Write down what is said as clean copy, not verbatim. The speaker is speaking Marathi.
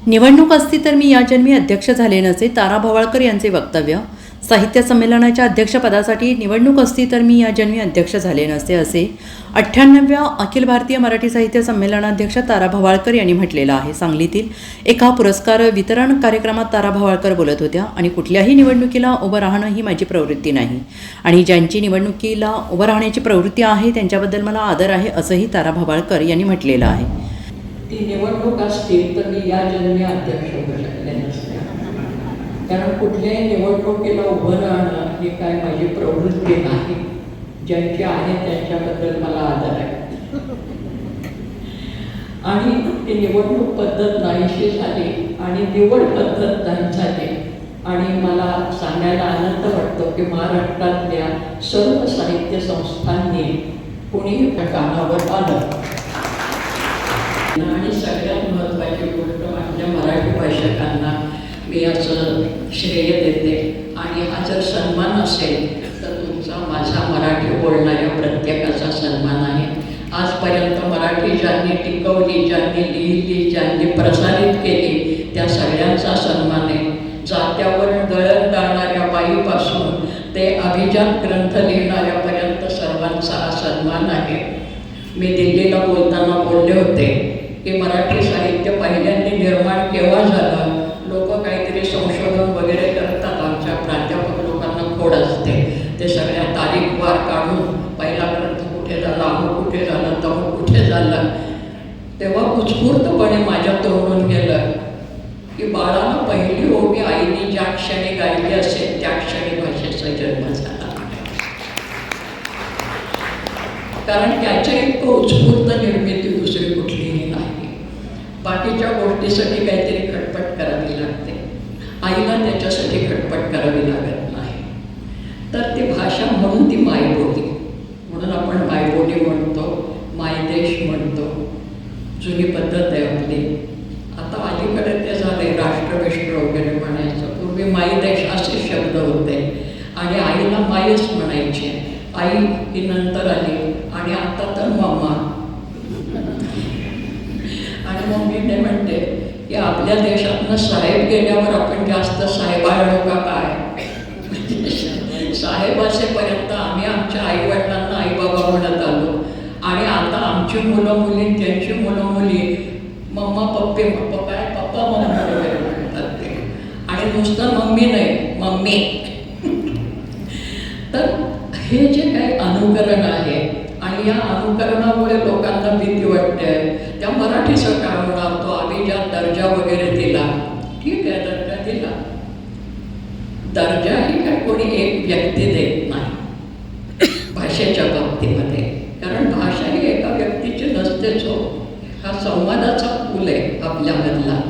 निवडणूक असती तर मी या जन्मी अध्यक्ष झाले नसे, तारा भवाळकर यांचे वक्तव्य. साहित्य संमेलनाच्या अध्यक्षपदासाठी निवडणूक असती तर मी या जन्मी अध्यक्ष झाले नसते, असे 98व्या अखिल भारतीय मराठी साहित्य संमेलनाध्यक्ष तारा भवाळकर यांनी म्हटलेलं आहे. सांगलीतील एका पुरस्कार वितरण कार्यक्रमात तारा भवाळकर बोलत होत्या. आणि कुठल्याही निवडणुकीला उभं राहणं ही माझी प्रवृत्ती नाही, आणि ज्यांची निवडणुकीला उभं राहण्याची प्रवृत्ती आहे त्यांच्याबद्दल मला आदर आहे, असंही तारा भवाळकर यांनी म्हटलेलं आहे. ती निवडणूक असतील तर मी या जन्मी अध्यक्ष होऊ शकले नसते, कारण कुठल्याही निवडणुकीला उभं राहणं ही काय माझी प्रवृत्ती नाही. ज्यांची आहे त्यांच्याबद्दल मला आदर आहे. आणि ती निवडणूक पद्धत नाहीशी झाली आणि निवड पद्धत नाही झाली. आणि मला सांगायला आनंद वाटतो की महाराष्ट्रातल्या सर्व साहित्य संस्थांनी कुणी कानावर आलं. आणि सगळ्यात महत्त्वाची गोष्ट माझ्या मराठी भाषकांना मी असं श्रेय देते. आणि हा जर सन्मान असेल तर तुमचा माझा मराठी बोलणाऱ्या प्रत्येकाचा सन्मान आहे. आजपर्यंत मराठी ज्यांनी टिकवली, ज्यांनी लिहिली, ज्यांनी प्रसारित केली त्या सगळ्यांचा सन्मान आहे. जात्यावर दळण दळणाऱ्या बाईपासून ते अभिजात ग्रंथ लिहिणाऱ्यापर्यंत सर्वांचा हा सन्मान आहे. मी दिल्लीला बोलताना बोलले होते की मराठी साहित्य पहिल्यांदा निर्माण केव्हा झालं. लोक काहीतरी संशोधन वगैरे करतात, आमच्या प्राध्यापक लोकांना खोड असते. ते सगळ्या तारीखवार काढून पहिला ग्रंथ कुठे झाला, अमुक कुठे झालं, तमुक कुठे झालं. तेव्हा उत्स्फूर्तपणे माझ्या तोंडून गेलं की बाळानं पहिली ओवी आईने ज्या क्षणी गायली असेल त्या क्षणी भाषेचा जन्म झाला. कारण त्याच्या इतकं उत्स्फूर्त निर्मिती दुसरी कुठलीही नाही. बाकीच्या गोष्टीसाठी काहीतरी खटपट करावी लागते, आईला त्याच्यासाठी खटपट करावी लागत नाही. तर ती भाषा म्हणून ती मायबोली, म्हणून आपण मायबोली म्हणतो, मायदेश म्हणतो. जुनी पद्धत आहे आपली. आता अलीकडे ते झाले राष्ट्रविष्ट्र वगैरे म्हणायचं. पूर्वी मायदेश असे शब्द होते आणि आईला मायच म्हणायचे. आई ही नंतर आली आणि आता तर मम्मा. आणि मग मी ते म्हणते की आपल्या देशातनं साहेब गेल्यावर आपण जास्त साहेबाळलो का काय. साहेब असेपर्यंत आम्ही आमच्या आईवडिलांना आईबाबा म्हणत आलो आणि आता आमची मुलं मुली, त्यांची मुलं मुली मम्मा पप्पे काय पप्पा मम्मा वगैरे म्हणतात ते. आणि नुसतं मम्मी नाही, मम्मी. तर हे जे काही अनुकरण आहे आणि या अनुकरणामुळे लोकांना भीती वाटते. त्या मराठीचं काय होणार, तो अभिजात दर्जा वगैरे दिला, ठीक आहे, दर्जा दिला. दर्जा ही काय कोणी एक व्यक्ती देत नाही भाषेच्या बाबतीमध्ये, कारण भाषा ही एका व्यक्तीची नसतेच हो. हा संवादाचा पूल आहे आपल्यामधला.